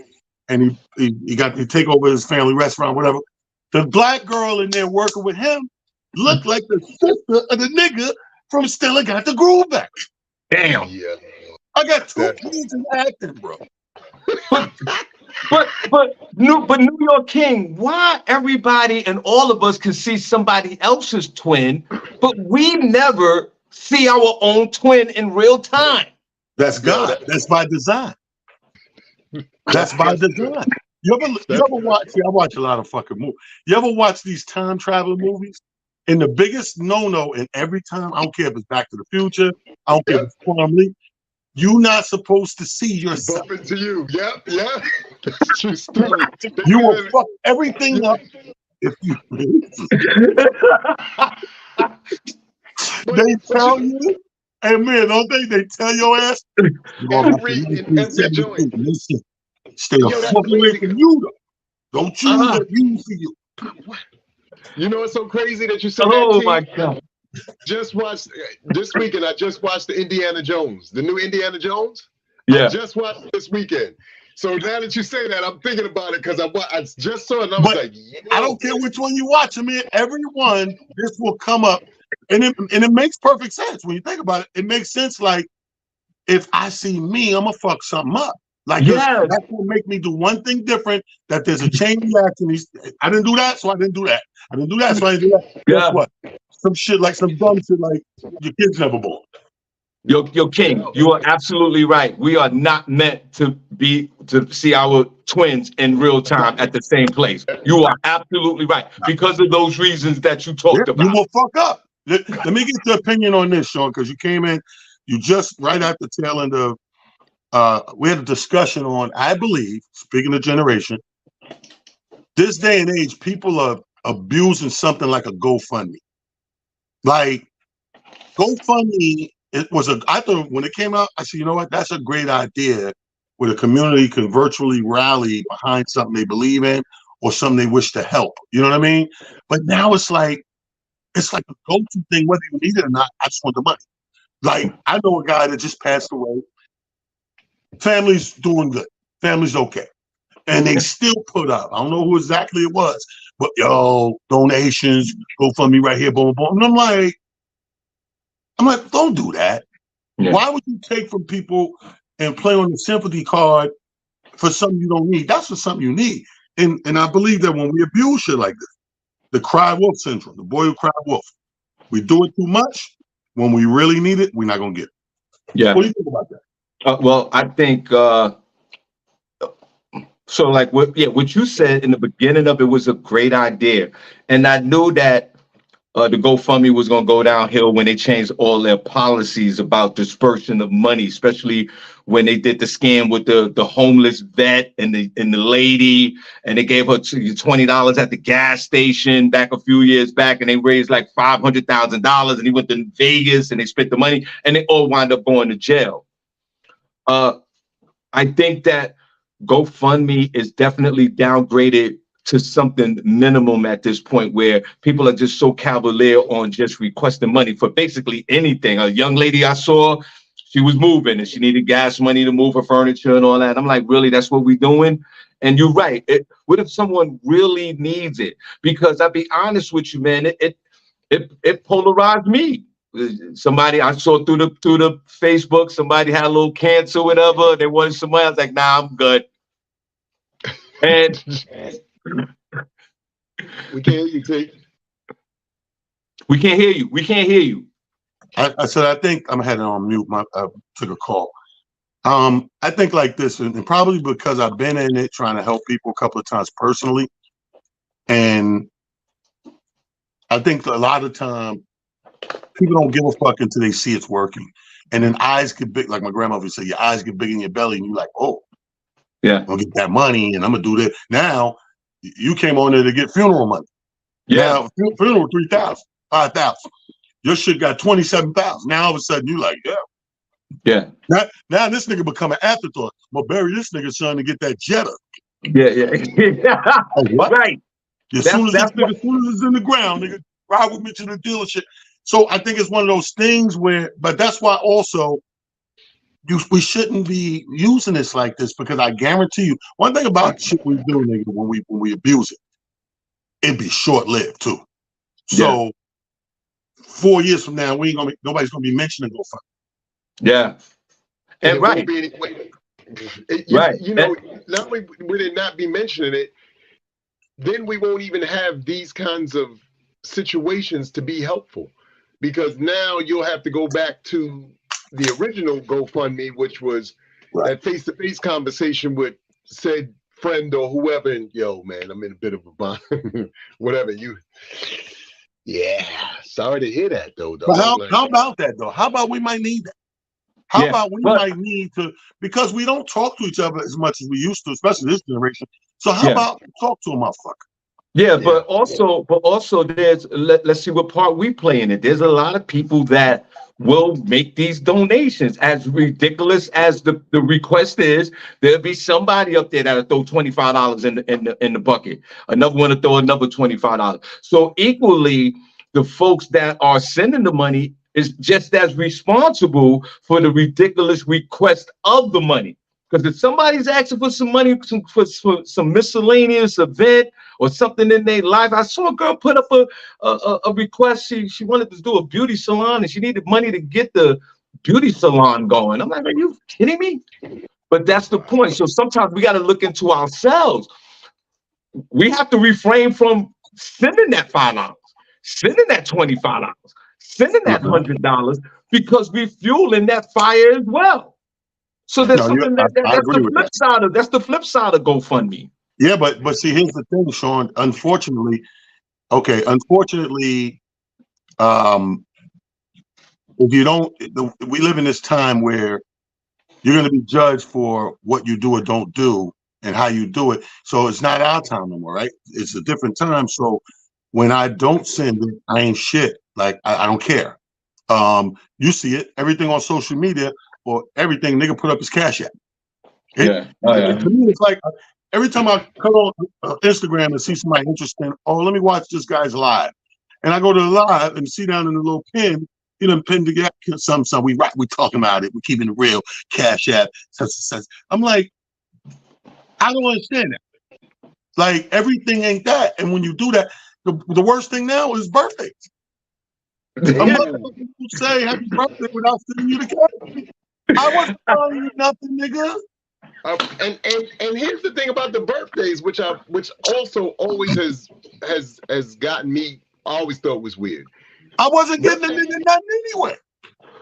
and he got to take over his family restaurant, whatever. The black girl in there working with him looked like the sister of the nigga from Stella Got the Groove Back. Damn. Yeah. I got 2 kids in acting, bro. But New York King, why everybody and all of us can see somebody else's twin, but we never see our own twin in real time? That's God. That's by design. That's by design. You ever watch? See, I watch a lot of fucking movies. You ever watch these time travel movies? And the biggest no-no in every time, I don't care if it's Back to the Future, I don't care if it's Quantum Leap, you're not supposed to see yourself. Bump into you. Yep. That's true story. You will fuck everything up if you. They tell you, hey man, don't they tell your ass? Stay the fuck away from you, though. Don't choose that you for you. You know, it's so crazy that you said that. Oh my God. just watched this weekend. I just watched the Indiana Jones, the new Indiana Jones. Yeah. I just watched it this weekend. So now that you say that, I'm thinking about it because I just saw it and I was But like, yeah. I don't care which one you watch. I mean, everyone, this will come up, and it makes perfect sense when you think about it. It makes sense. Like, if I see me, I'm gonna fuck something up. Like, Yes. that's gonna make me do one thing different. That there's a chain reaction. I didn't do that, so I didn't do that. I didn't do that, so I didn't do that. Yeah. Guess what? Some shit like some dumb shit like your kids never born. Yo, King, you are absolutely right. We are not meant to see our twins in real time at the same place. You are absolutely right because of those reasons that you talked about. You will fuck up. Let me get your opinion on this, Sean, because you came in, you just right at the tail end of. We had a discussion on, I believe, speaking of generation, this day and age, people are abusing something like a GoFundMe. Like GoFundMe. I thought when it came out, I said, you know what? That's a great idea where the community can virtually rally behind something they believe in or something they wish to help. You know what I mean? But now it's like a go-to thing, whether you need it or not. I just want the money. Like, I know a guy that just passed away. Family's doing good. Family's okay. And they still put up. I don't know who exactly it was, but yo, donations, GoFundMe right here, boom, boom. And I'm like, don't do that. Yeah. Why would you take from people and play on the sympathy card for something you don't need? That's for something you need. And I believe that when we abuse shit like this, the cry wolf syndrome, the boy who cried wolf, we do it too much. When we really need it, we're not gonna get it. Yeah. What do you think about that? Well, I think so. Like what you said in the beginning of it was a great idea, and I knew that the GoFundMe was going to go downhill when they changed all their policies about dispersion of money, especially when they did the scam with the homeless vet and the lady, and they gave her $20 at the gas station back a few years back, and they raised like $500,000, and he went to Vegas and they spent the money, and they all wound up going to jail. I think that GoFundMe is definitely downgraded to something minimum at this point, where people are just so cavalier on just requesting money for basically anything. A young lady I saw, she was moving and she needed gas money to move her furniture and all that. I'm like, really, that's what we're doing? And you're right. What if someone really needs it? Because I'll be honest with you, man, it polarized me. Somebody I saw through the Facebook, somebody had a little cancer, whatever. They wanted some money. I was like, nah, I'm good. And we can't hear you, T. We can't hear you. We can't hear you. I said, I think I'm heading on mute. Took a call. I think like this, and probably because I've been in it trying to help people a couple of times personally. And I think a lot of time people don't give a fuck until they see it's working. And then eyes get big, like my grandmother would say, your eyes get big in your belly, and you're like, oh, yeah, I'm gonna get that money and I'm gonna do that. Now you came on there to get funeral money. Yeah. Now funeral 3,000, 5,000. Your shit got 27,000. Now all of a sudden you like, yeah. Now this nigga become an afterthought. Well, bury this nigga son to get that Jetta. Yeah. What? Right. As soon as it's in the ground, nigga, ride with me to the dealership. So I think it's one of those things where, but that's why also we shouldn't be using this like this, because I guarantee you, one thing about shit we do, nigga, when we abuse it, it'd be short lived too. So 4 years from now, nobody's gonna be mentioning GoFundMe. Yeah, and right, right. You know, not only would it not be mentioning it, then we won't even have these kinds of situations to be helpful, because now you'll have to go back to the original GoFundMe, which was that face-to-face conversation with said friend or whoever, and yo, man, I'm in a bit of a bind. Whatever you. Yeah, sorry to hear that though. But how about that though? How about we might need that? How about we might need to, because we don't talk to each other as much as we used to, especially this generation. So how about talk to a motherfucker? Yeah, but also there's let's see what part we play in it. There's a lot of people that will make these donations. As ridiculous as the request is, there'll be somebody up there that'll throw $25 in the bucket. Another one to throw another $25. So equally, the folks that are sending the money is just as responsible for the ridiculous request of the money. Because if somebody's asking for some money for some miscellaneous event or something in their life, I saw a girl put up a request. She wanted to do a beauty salon and she needed money to get the beauty salon going. I'm like, are you kidding me? But that's the point. So sometimes we got to look into ourselves. We have to refrain from sending that $5, sending that $25, sending that $100 because we're fueling that fire as well. So there's something that's the flip side of GoFundMe. Yeah, but see, here's the thing, Sean. Unfortunately, if you don't, we live in this time where you're going to be judged for what you do or don't do and how you do it. So it's not our time anymore, right? It's a different time. So when I don't send it, I ain't shit. Like I don't care. You see it, everything on social media or everything nigga put up his Cash App. To me, it's like every time I come on Instagram and see somebody interesting, oh, let me watch this guy's live. And I go to the live and see down in the little pin, he done pinned together some. We talking about it. We keeping it real. Cash App, such. I'm like, I don't understand that. Like everything ain't that. And when you do that, the worst thing now is birthdays. A motherfucker will say happy birthday without sending you the cake. I wasn't telling you nothing, nigga. And here's the thing about the birthdays, which also always has gotten me. I always thought was weird. I wasn't getting a nigga nothing anyway.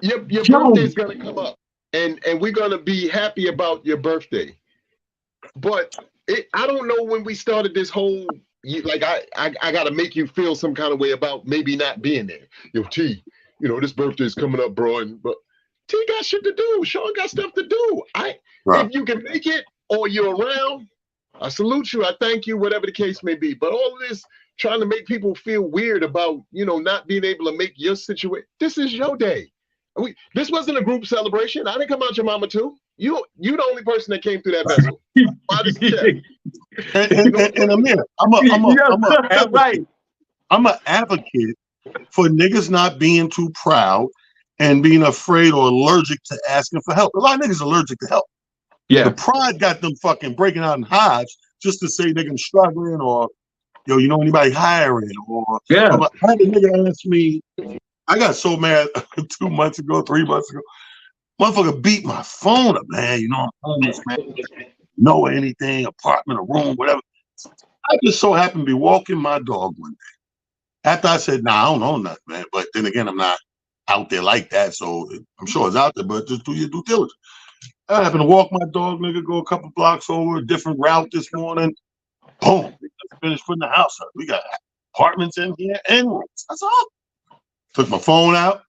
Your birthday's gonna come up, and we're gonna be happy about your birthday. But I don't know when we started this whole. Like I gotta make you feel some kind of way about maybe not being there. Yo, T, this birthday's coming up, bro, but T got shit to do. Sean got stuff to do. If you can make it or you're around, I salute you. I thank you, whatever the case may be. But all of this trying to make people feel weird about, not being able to make your situation. This is your day. This wasn't a group celebration. I didn't come out your mama too. You the only person that came through that vessel. And Amir, I'm an advocate for niggas not being too proud and being afraid or allergic to asking for help. A lot of niggas are allergic to help. Yeah. The pride got them fucking breaking out in hives just to say they're struggling or, yo, you know anybody hiring? Or I had a nigga ask me, I got so mad 3 months ago. Motherfucker beat my phone up, man. I'm homeless, man. Know anything, apartment, a room, whatever. I just so happened to be walking my dog one day. After I said, nah, I don't know nothing, man. But then again, I'm not out there like that. So I'm sure it's out there, but just do your due diligence. I happened to walk my dog, nigga, go a couple blocks over, a different route this morning. Boom. We just finished putting the house up. We got apartments in here and rooms. That's all. Took my phone out,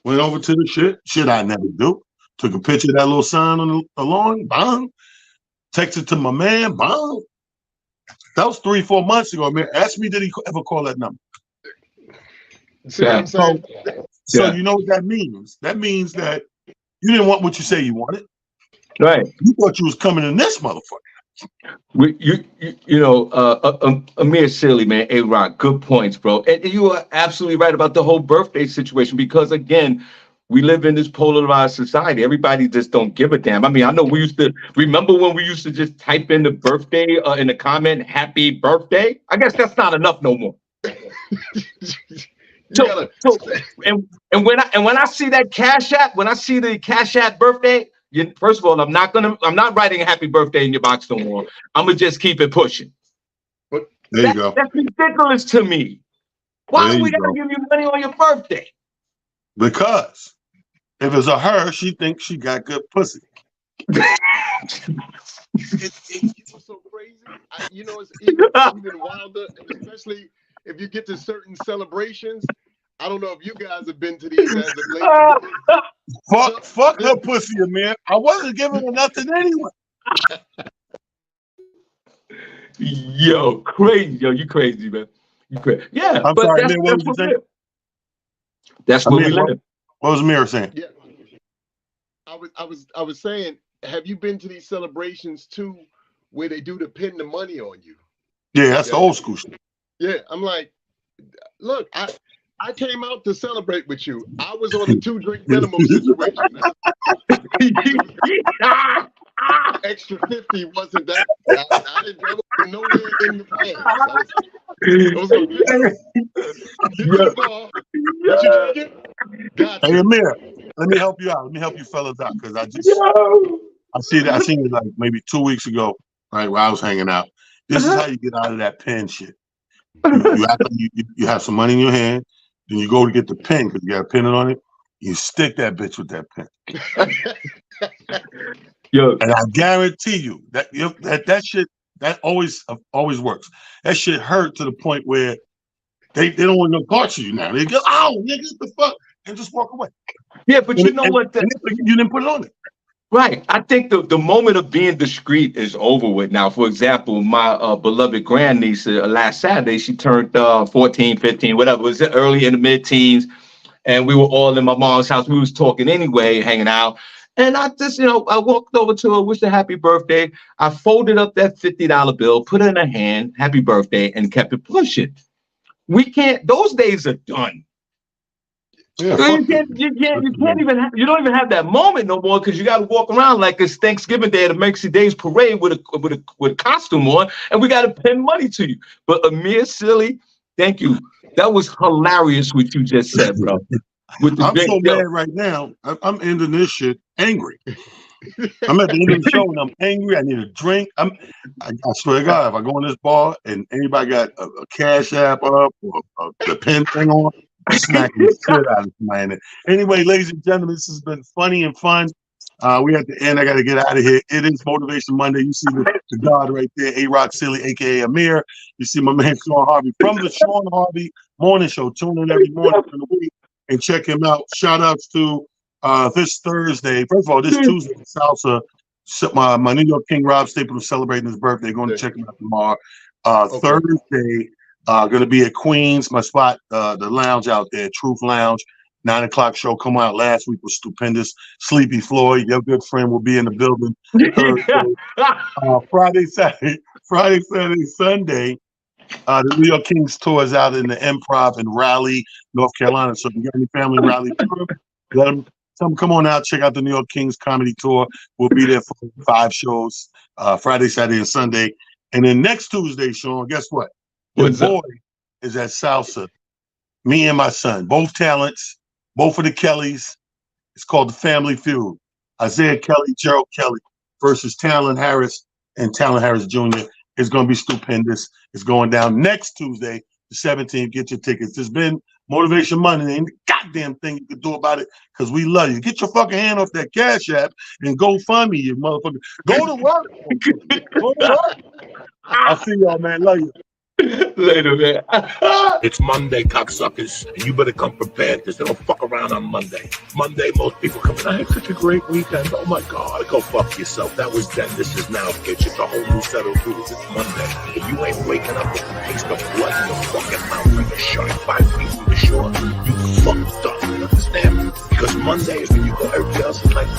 went over to the shit I never do. Took a picture of that little sign on the lawn, bang. Texted to my man, bang. That was 3-4 months ago, man. Ask me, did he ever call that number? See what I'm saying? So you know what that means? That means that you didn't want what you say you wanted. Right. You thought you was coming in this motherfucker. Amir Silly, man, A-Rock, good points, bro. And you are absolutely right about the whole birthday situation because, again, we live in this polarized society. Everybody just don't give a damn. I mean, I know remember when we used to just type in the birthday in the comment, happy birthday? I guess that's not enough no more. And when I see that Cash App, when I see the Cash App birthday, first of all, I'm not writing a happy birthday in your box no more. I'm gonna just keep it pushing. But there you go. That's ridiculous to me. Why do we gotta give you money on your birthday? Because if it's a her, she thinks she got good pussy. It's so crazy. It's even wilder, and especially if you get to certain celebrations. I don't know if you guys have been to these as of late. Fuck her pussy, man. I wasn't giving her nothing anyway. Yo, crazy. Yo, you crazy, man. You crazy. Yeah, I'm but sorry, that's man, what was you saying? That's what we live. What was Amir saying? Yeah. I was saying, have you been to these celebrations too where they do the pin the money on you? Yeah, that's the old school shit. Yeah, I'm like, look, I came out to celebrate with you. I was on a 2-drink minimum situation. Extra 50 wasn't that. I didn't. That was nowhere in the plans. I was gonna get to the bar. What you drinking? Gotcha. Hey, Amir, let me help you out. Let me help you fellas out because I seen it like maybe 2 weeks ago, right, where I was hanging out. This is how you get out of that pen shit. You act like you have some money in your hand, then you go to get the pen because you got a pen on it. You stick that bitch with that pen. Yo. And I guarantee you that shit that always works. That shit hurt to the point where they don't want no parts of you now. They go, oh, nigga, what the fuck, and just walk away. Yeah, but you know what? You didn't put it on it. Right. I think the moment of being discreet is over with now. For example, my beloved grandniece last Saturday, she turned 14, 15, whatever. It was early in the mid-teens. And we were all in my mom's house. We was talking anyway, hanging out. And I just, I walked over to her, wished her happy birthday. I folded up that $50 bill, put it in her hand, happy birthday, and kept it pushing. Those days are done. Yeah, you don't even have that moment no more because you got to walk around like it's Thanksgiving Day at a Mexican Days parade with a costume on, and we got to pin money to you. But Amir, silly, thank you. That was hilarious what you just said, bro. I'm so mad right now. I'm ending this shit angry. I'm at the end of the show and I'm angry. I need a drink. I swear to God, if I go in this bar and anybody got a Cash App up or the pen thing on, I'm smacking the shit out of somebody. Anyway, ladies and gentlemen, this has been funny and fun. We at the end. I got to get out of here. It is Motivation Monday. You see the God right there, A-Rock Silly, a.k.a. Amir. You see my man Sean Harvey from the Sean Harvey Morning Show. Tune in every morning in the week and check him out. Shout outs to this Thursday. First of all, this Tuesday, Salsa. My New York King Rob Stapleton is celebrating his birthday. Going to check him out tomorrow. Thursday, going to be at Queens, my spot, the lounge out there, Truth Lounge. 9:00 show come out last week was stupendous. Sleepy Floyd, your good friend, will be in the building. Friday, Saturday, Sunday. The New York Kings tour is out in the Improv in Raleigh, North Carolina. So if you got any family in Raleigh, let them come on out, check out the New York Kings comedy tour. We'll be there for 5 shows, Friday, Saturday, and Sunday. And then next Tuesday, Sean, guess what? Your boy is at Salsa. Me and my son, both talents, both of the Kellys. It's called the Family Feud. Isaiah Kelly, Gerald Kelly versus Talon Harris and Talon Harris Jr. It's going to be stupendous. It's going down next Tuesday, the 17th. Get your tickets. There's been Motivation Monday. Ain't a goddamn thing you can do about it because we love you. Get your fucking hand off that Cash App and go fund me, you motherfucker. Go to work. Go to work. I'll see y'all, man. Love you. Later, man. It's Monday, cocksuckers, and you better come prepared because they don't fuck around on Monday. Monday, most people come in. I had such a great weekend. Oh my God, go fuck yourself. That was then. This is now, bitch. It's a whole new set of rules. It's Monday. If you ain't waking up with the taste of blood in your fucking mouth like a shark 5 feet from the shore, you fucked up. You understand? Because Monday is when you go, everybody else is like,